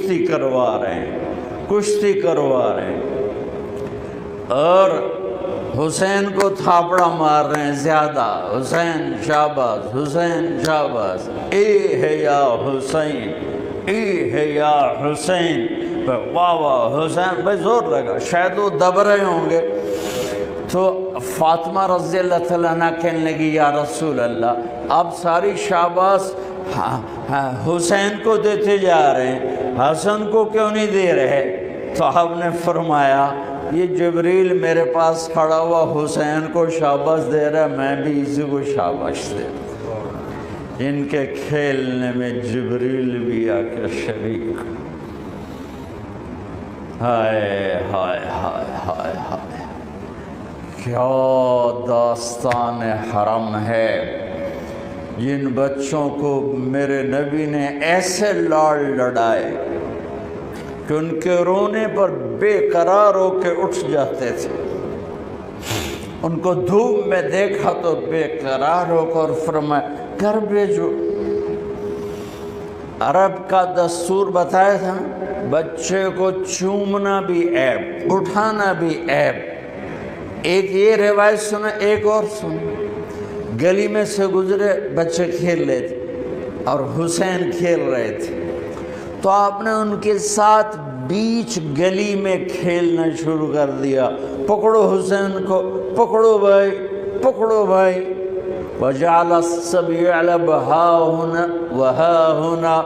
کشتی کروا رہے ہیں، کشتی کروا رہے ہیں، اور حسین کو تھاپڑا مار رہے ہیں زیادہ، حسین شاباش، حسین شاباش، اے ہے یا حسین، اے ہے یا حسین، واہ واہ حسین، بھائی زور لگا، شاید وہ دب رہے ہوں گے۔ تو فاطمہ رضی اللہ تعالیٰ عنہ کہنے لگی یا رسول اللہ آپ ساری شاباش حسین کو دیتے جا رہے ہیں، حسن کو کیوں نہیں دے رہے؟ تو آپ نے فرمایا یہ جبریل میرے پاس کھڑا ہوا حسین کو شاباش دے رہا ہے، میں بھی اسی کو شاباش دے رہا ہوں۔ ان کے کھیلنے میں جبریل بھی آ کے شریک۔ ہائے ہائے ہائے ہائے ہائے، کیا داستان حرم ہے۔ جن بچوں کو میرے نبی نے ایسے لاڑ لڑائے کہ ان کے رونے پر بے قرار ہو کے اٹھ جاتے تھے، ان کو دھوپ میں دیکھا تو بے قرار ہو کر فرمایا گھر بھیجو۔ عرب کا دستور بتایا تھا، بچے کو چومنا بھی عیب، اٹھانا بھی عیب۔ ایک یہ روایت سنا، ایک اور سنا، گلی میں سے گزرے بچے کھیل رہے تھے اور حسین کھیل رہے تھے، تو آپ نے ان کے ساتھ بیچ گلی میں کھیلنا شروع کر دیا، پکڑو حسین کو، پکڑو بھائی، پکڑو بھائی۔ وَجَعَلَ السَّبْيَ يَعْلَبُ هَا هُنَا وَهَا هُنَا،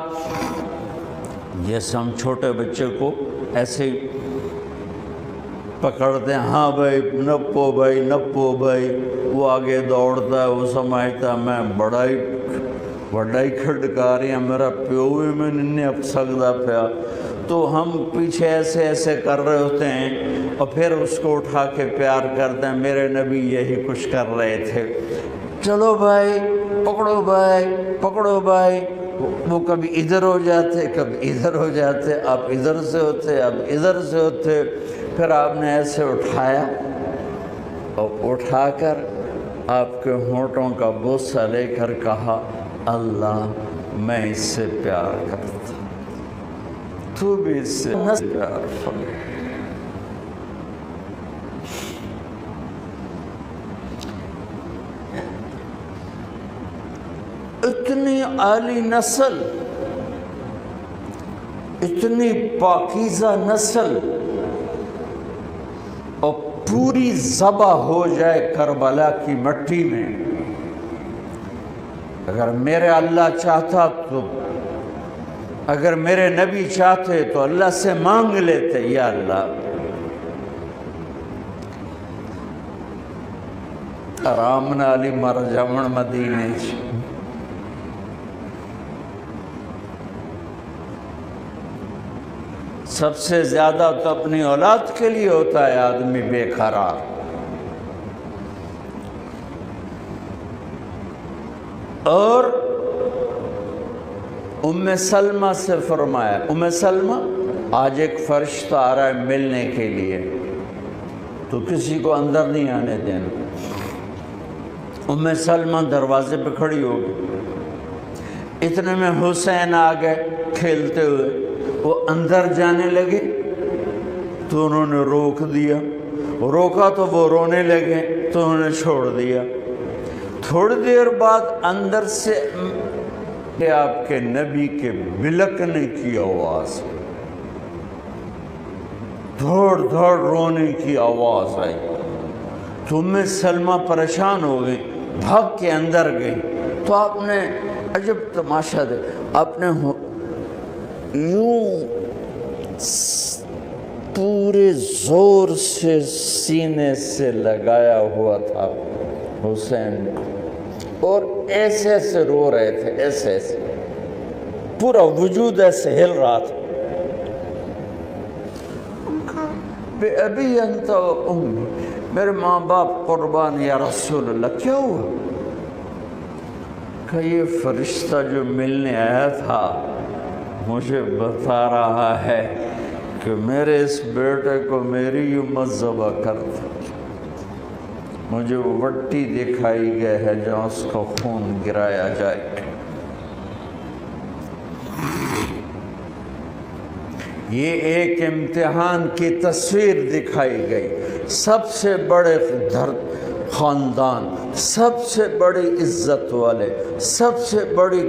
جیسے ہم چھوٹے بچے کو ایسے پکڑتے ہیں، ہاں بھائی نپو بھائی، نپو بھائی، وہ آگے دوڑتا ہے، وہ سمجھتا ہے میں بڑائی کھڑکا رہی ہیں، میرا پیو بھی میں نے اب سکتا پیا، تو ہم پیچھے ایسے ایسے کر رہے ہوتے ہیں اور پھر اس کو اٹھا کے پیار کرتے ہیں۔ میرے نبی یہی کچھ کر رہے تھے، چلو بھائی پکڑو بھائی، پکڑو بھائی۔ وہ کبھی ادھر ہو جاتے، کبھی ادھر ہو جاتے، آپ ادھر سے ہوتے، آپ ادھر سے ہوتے، پھر آپ نے ایسے اٹھایا اور اٹھا کر آپ کے ہونٹوں کا بوسہ لے کر کہا اللہ میں اس سے پیار کرتا، تو بھی اس سے پیار فرما۔ اتنی عالی نسل، اتنی پاکیزہ نسل، اور پوری ذبح ہو جائے کربلا کی مٹی میں۔ اگر میرے اللہ چاہتا تو، اگر میرے نبی چاہتے تو اللہ سے مانگ لیتے، یا اللہ آرام علی مر جمن مدینے چ۔ سب سے زیادہ تو اپنی اولاد کے لیے ہوتا ہے آدمی بے قرار۔ اور ام سلمہ سے فرمایا، ام سلمہ آج ایک فرشتہ آ رہا ہے ملنے کے لیے، تو کسی کو اندر نہیں آنے دینا۔ ام سلمہ دروازے پہ کھڑی ہو گئی، اتنے میں حسین آ گئے کھیلتے ہوئے، وہ اندر جانے لگے تو انہوں نے روک دیا، روکا تو وہ رونے لگے تو انہوں نے چھوڑ دیا۔ تھوڑی دیر بعد اندر سے آپ کے نبی کے بلکنے کی آواز، دھوڑ دھوڑ رونے کی آواز آئی، تو ام سلمہ پریشان ہو گئی، بھاگ کے اندر گئی۔ تو آپ نے عجب تماشا دے، آپ نے یوں پورے زور سے سینے سے لگایا ہوا تھا حسین، اور ایسے ایسے رو رہے تھے، ایسے ایسے، پورا وجود ایسے ہل رہا تھا۔ بے ابی انت و امی، میرے ماں باپ قربان یا رسول اللہ۔ کیا ہوا؟ کہ یہ فرشتہ جو ملنے آیا تھا مجھے بتا رہا ہے کہ میرے اس بیٹے کو میری امت ذبح کرتا، مجھے وہ وٹی دکھائی گئے ہے جہاں اس کو خون گرایا جائے۔ یہ ایک امتحان کی تصویر دکھائی گئی۔ سب سے بڑے خاندان، سب سے بڑی عزت والے، سب سے بڑی،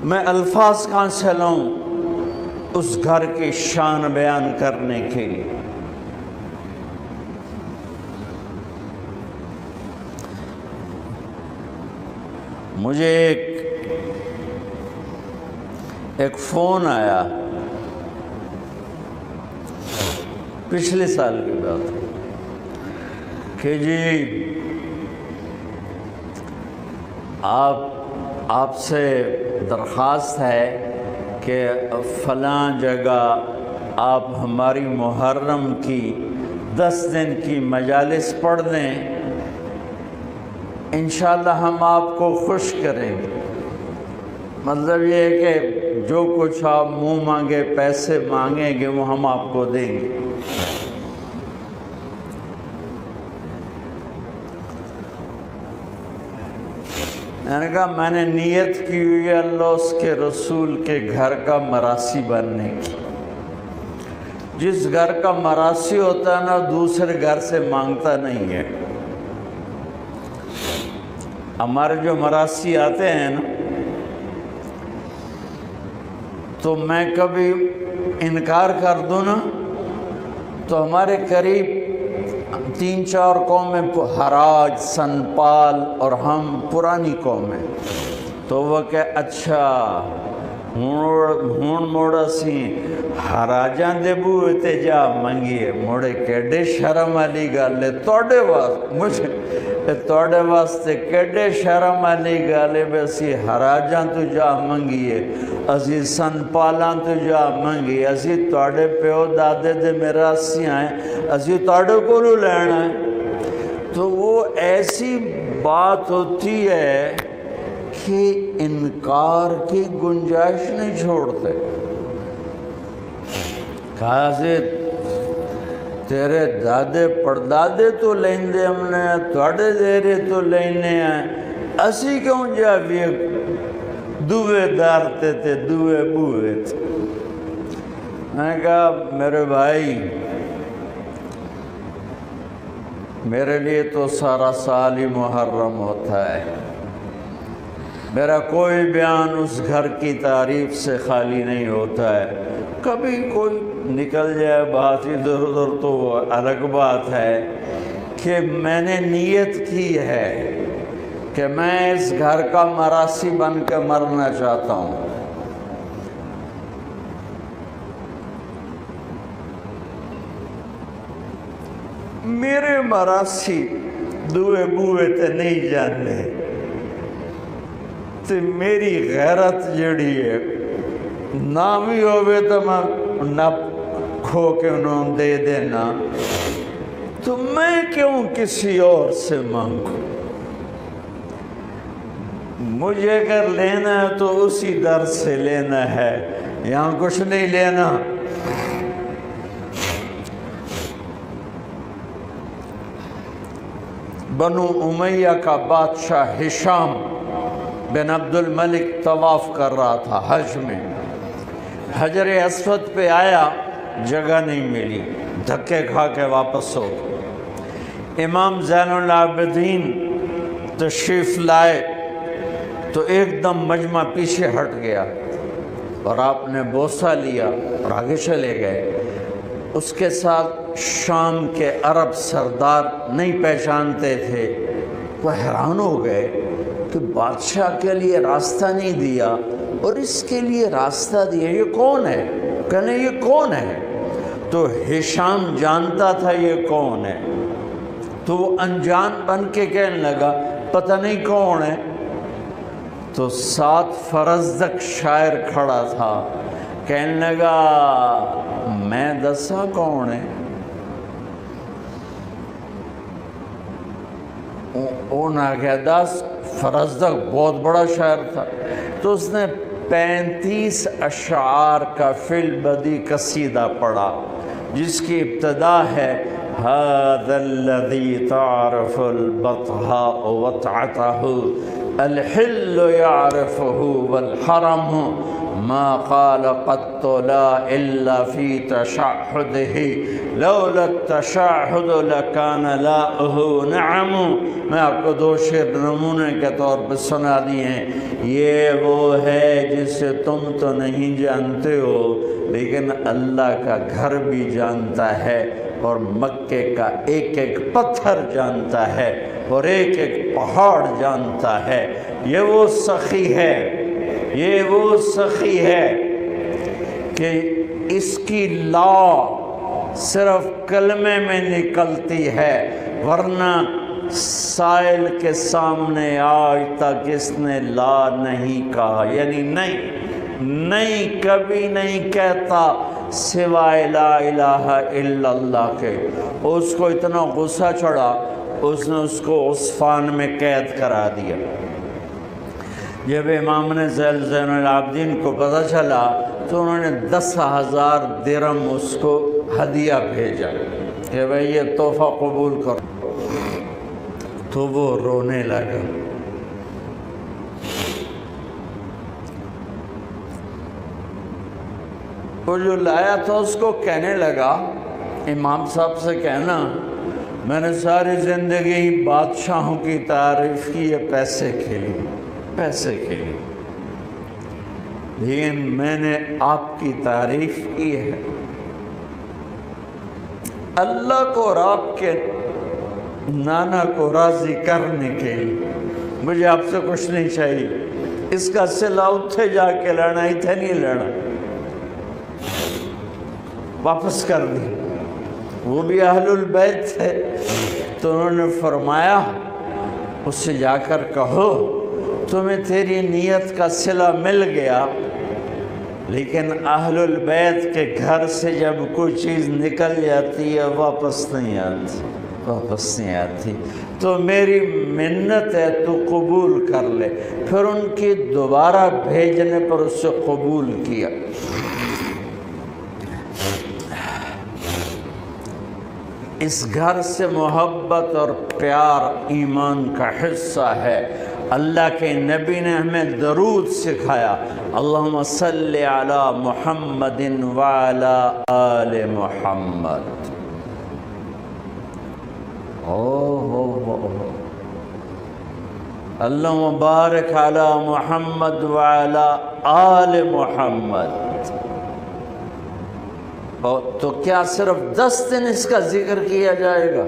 میں الفاظ کہاں سے لاؤں اس گھر کی شان بیان کرنے کے لیے۔ مجھے ایک فون آیا، پچھلے سال کی بات کہ جی آپ سے درخواست ہے کہ فلاں جگہ آپ ہماری محرم کی 10 دن کی مجالس پڑھ دیں، انشاءاللہ ہم آپ کو خوش کریں گے۔ مطلب یہ ہے کہ جو کچھ آپ منہ مانگے، پیسے مانگیں گے، وہ ہم آپ کو دیں گے۔ میں نے کہا میں نے نیت کی ہوئی ہے اللہ اس کے رسول کے گھر کا مراسی بننے کی۔ جس گھر کا مراسی ہوتا ہے نا دوسرے گھر سے مانگتا نہیں ہے۔ ہمارے جو مراسی آتے ہیں نا تو میں کبھی انکار کر دوں نا تو ہمارے قریب 3-4 قومیں، حراج، سنپال اور ہم پرانی قومیں، تو وہ کہ اچھا ہون موڑا سی حراجاں دے بوئے تے جا منگیے، موڑے کیڈے شرم والی گل ہے توڑے واسطے کیڈے شرم والی گل ہے، اسی حراجاں تو جا منگیے، اسی سنپالاں تو جا منگیے، اسی توڑے پیو دادے دے میراسی آئیں، اسی توڑے کو لو لینا ہے۔ تو وہ ایسی بات ہوتی ہے کہ انکار کی گنجائش نہیں چھوڑتے۔ کہا تیرے دادے پردادے تو لیندے ہم نے، توڑے دیرے تو لینے ہیں، اسی کیوں جا بھی دوے دارتے تھے، دوے بوئے تھے۔ میں نے کہا میرے بھائی میرے لیے تو سارا سال ہی محرم ہوتا ہے، میرا کوئی بیان اس گھر کی تعریف سے خالی نہیں ہوتا ہے۔ کبھی کوئی نکل جائے بات ادھر ادھر تو الگ بات ہے کہ میں نے نیت کی ہے کہ میں اس گھر کا مراسی بن کے مرنا چاہتا ہوں۔ میرے مراسی دوے بوئے تے نہیں جانے تے میری غیرت جڑی ہے نام ہی ہوئے تو میں نہ کھو کے انہوں دے دینا، تو میں کیوں کسی اور سے مانگوں؟ مجھے اگر لینا ہے تو اسی در سے لینا ہے، یہاں کچھ نہیں لینا۔ بنو امیہ کا بادشاہ ہشام بن عبد الملک طواف کر رہا تھا حج میں، حجر اسود پہ آیا، جگہ نہیں ملی، دھکے کھا کے واپس ہو گیا۔ امام زین العابدین تشریف لائے تو ایک دم مجمع پیچھے ہٹ گیا اور آپ نے بوسہ لیا اور آگے چلے گئے۔ اس کے ساتھ شام کے عرب سردار نہیں پہچانتے تھے، وہ حیران ہو گئے کہ بادشاہ کے لیے راستہ نہیں دیا اور اس کے لیے راستہ دیا، یہ کون ہے؟ کہنے یہ کون ہے؟ تو ہشام جانتا تھا یہ کون ہے، تو وہ انجان بن کے کہنے لگا پتہ نہیں کون ہے۔ تو 7 فرزدق شاعر کھڑا تھا، کہنے لگا میں دسا کون ہے؟ انہاں کہا 10 فرزدق بہت بڑا شاعر تھا، تو اس نے 35 اشعار کا فی البدی قصیدہ پڑھا جس کی ابتدا ہے هذا الذي تعرف البطحاء وطعته الحل يعرفه والحرم ما قال قط لا الا فی تشہدہ لولا التشہد لکان لاؤہ نعم۔ میں آپ کو 2 شعر نمونے کے طور پر سنا دیے ہیں۔ یہ وہ ہے جسے تم تو نہیں جانتے ہو، لیکن اللہ کا گھر بھی جانتا ہے، اور مکے کا ایک ایک پتھر جانتا ہے، اور ایک ایک پہاڑ جانتا ہے۔ یہ وہ سخی ہے، یہ وہ سخی ہے کہ اس کی لا صرف کلمے میں نکلتی ہے، ورنہ سائل کے سامنے آج تک اس نے لا نہیں کہا، یعنی نہیں کبھی نہیں کہتا سوائے لا الہ الا اللہ کے۔ اس کو اتنا غصہ چڑھا، اس نے اس کو عصفان میں قید کرا دیا۔ جب امام نے زین العابدین کو پتہ چلا تو انہوں نے 10,000 درہم اس کو ہدیہ بھیجا کہ بھئی یہ تحفہ قبول کرو، تو وہ رونے لگا۔ وہ جو لایا تھا اس کو کہنے لگا، امام صاحب سے کہنا میں نے ساری زندگی بادشاہوں کی تعریف کی ہے پیسے کے لیے، لیکن میں نے آپ کی تعریف کی ہے اللہ کو اور آپ کے نانا کو راضی کرنے کے لیے۔ مجھے آپ سے کچھ نہیں چاہیے، اس کا صلہ اتھے جا کے لینا، اتھے نہیں لینا، واپس کر دی۔ وہ بھی اہل البیت تھے، تو انہوں نے فرمایا اس سے جا کر کہو تمہیں تیری نیت کا صلہ مل گیا، لیکن اہل البیت کے گھر سے جب کوئی چیز نکل جاتی ہے واپس نہیں آتی، تو میری منت ہے تو قبول کر لے۔ پھر ان کی دوبارہ بھیجنے پر اس سے قبول کیا۔ اس گھر سے محبت اور پیار ایمان کا حصہ ہے۔ اللہ کے نبی نے ہمیں درود سکھایا، اللہم صلی علی محمد وعلی آل محمد۔ اللہم بارک علی محمد وعلی آل محمد۔ تو کیا صرف 10 دن اس کا ذکر کیا جائے گا؟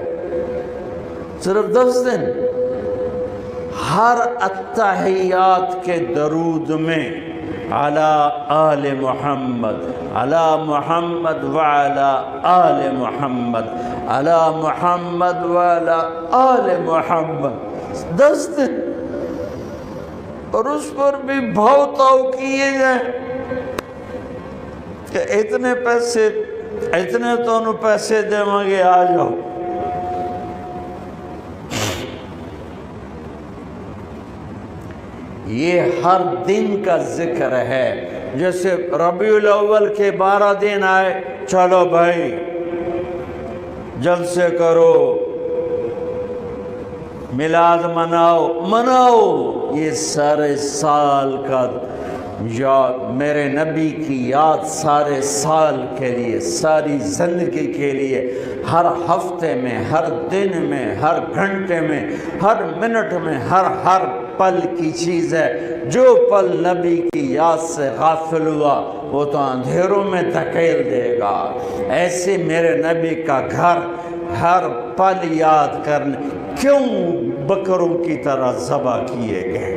صرف 10 دن؟ ہر التحیات کے درود میں علی آل محمد، علی محمد وعلی آل محمد، علی محمد وعلی آل محمد، 10 دن، اور اس پر بھی بھاؤ تاؤ کیے جائیں کہ اتنے پیسے، اتنے تو انہوں پیسے دیں گے، آ جاؤ۔ یہ ہر دن کا ذکر ہے۔ جیسے ربیع الاول کے 12 دن آئے، چلو بھائی جلسے کرو، میلاد مناؤ۔ یہ سارے سال کا یاد، میرے نبی کی یاد سارے سال کے لیے، ساری زندگی کے لیے، ہر ہفتے میں، ہر دن میں، ہر گھنٹے میں، ہر منٹ میں، ہر پل کی چیز ہے۔ جو پل نبی کی یاد سے غافل ہوا وہ تو اندھیروں میں دھکیل دے گا۔ ایسے میرے نبی کا گھر ہر پل یاد کرنے، کیوں بکروں کی طرح ذبح کیے گئے؟